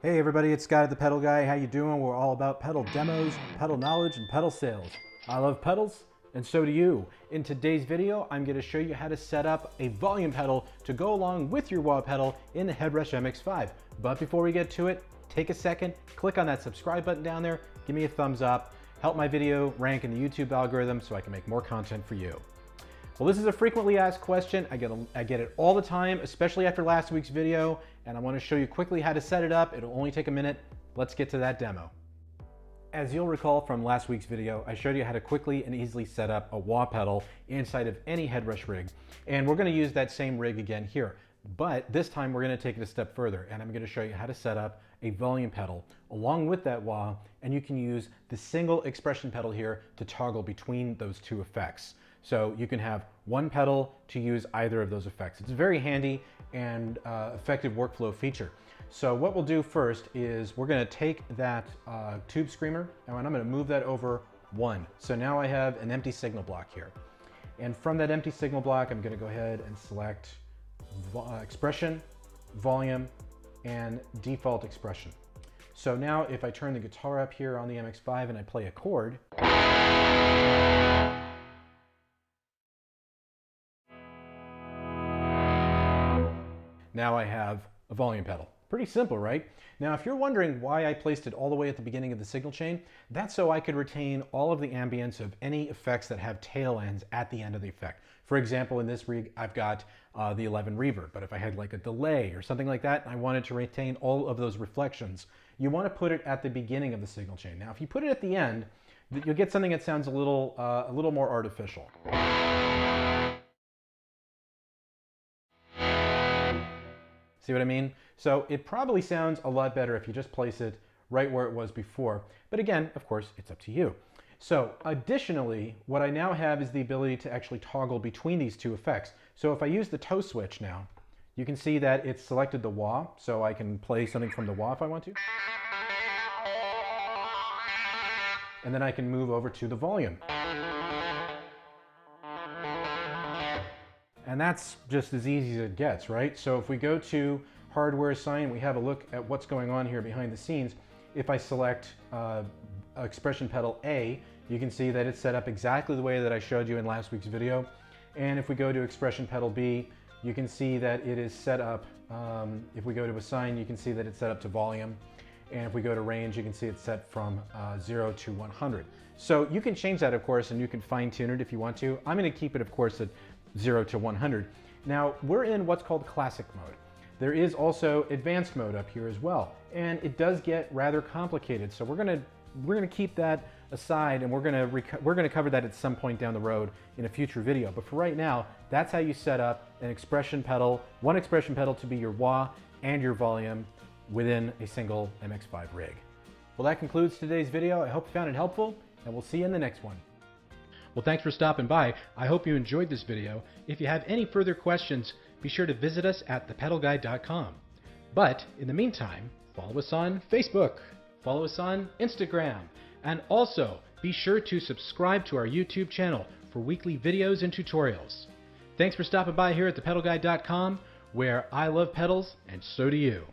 Hey everybody, it's Scott the Pedal Guy. How you doing? We're all about pedal demos, pedal knowledge, and pedal sales. I love pedals, and so do you. In today's video, I'm going to show you how to set up a volume pedal to go along with your wah pedal in the Headrush MX5. But before we get to it, take a second, click on that subscribe button down there, give me a thumbs up, help my video rank in the YouTube algorithm so I can make more content for you. Well, this is a frequently asked question. I get it all the time, especially after last week's video, and I want to show you quickly how to set it up. It'll only take a minute. Let's get to that demo. As you'll recall from last week's video, I showed you how to quickly and easily set up a wah pedal inside of any Headrush rig, and we're going to use that same rig again here. But this time we're going to take it a step further, and I'm going to show you how to set up a volume pedal along with that wah, and you can use the single expression pedal here to toggle between those two effects. So you can have one pedal to use either of those effects. It's a very handy and effective workflow feature. So what we'll do first is we're going to take that tube screamer and I'm going to move that over one. So now I have an empty signal block here. And from that empty signal block, I'm going to go ahead and select expression, volume, and default expression. So now if I turn the guitar up here on the MX5 and I play a chord, now I have a volume pedal. Pretty simple, right? Now, if you're wondering why I placed it all the way at the beginning of the signal chain, that's so I could retain all of the ambience of any effects that have tail ends at the end of the effect. For example, in this rig, I've got the 11 reverb, but if I had like a delay or something like that, and I wanted to retain all of those reflections, you want to put it at the beginning of the signal chain. Now, if you put it at the end, you'll get something that sounds a little more artificial. See what I mean? So it probably sounds a lot better if you just place it right where it was before. But again, of course, it's up to you. So additionally, what I now have is the ability to actually toggle between these two effects. So if I use the toe switch now, you can see that it's selected the wah, so I can play something from the wah if I want to. And then I can move over to the volume. And that's just as easy as it gets, right? So if we go to hardware assign, we have a look at what's going on here behind the scenes. If I select expression pedal A, you can see that it's set up exactly the way that I showed you in last week's video. And if we go to expression pedal B, you can see that it is set up, if we go to assign, you can see that it's set up to volume. And if we go to range, you can see it's set from 0 to 100. So you can change that, of course, and you can fine tune it if you want to. I'm gonna keep it, of course, at 0 to 100. Now, we're in what's called classic mode. There is also advanced mode up here as well, and it does get rather complicated. So we're gonna keep that aside, and we're gonna cover that at some point down the road in a future video. But for right now, that's how you set up an expression pedal, one expression pedal to be your wah and your volume within a single MX5 rig. Well, that concludes today's video. I hope you found it helpful, and we'll see you in the next one. Well, thanks for stopping by. I hope you enjoyed this video. If you have any further questions, be sure to visit us at thepedalguy.com. But in the meantime, follow us on Facebook, follow us on Instagram, and also be sure to subscribe to our YouTube channel for weekly videos and tutorials. Thanks for stopping by here at thepedalguy.com, where I love pedals and so do you.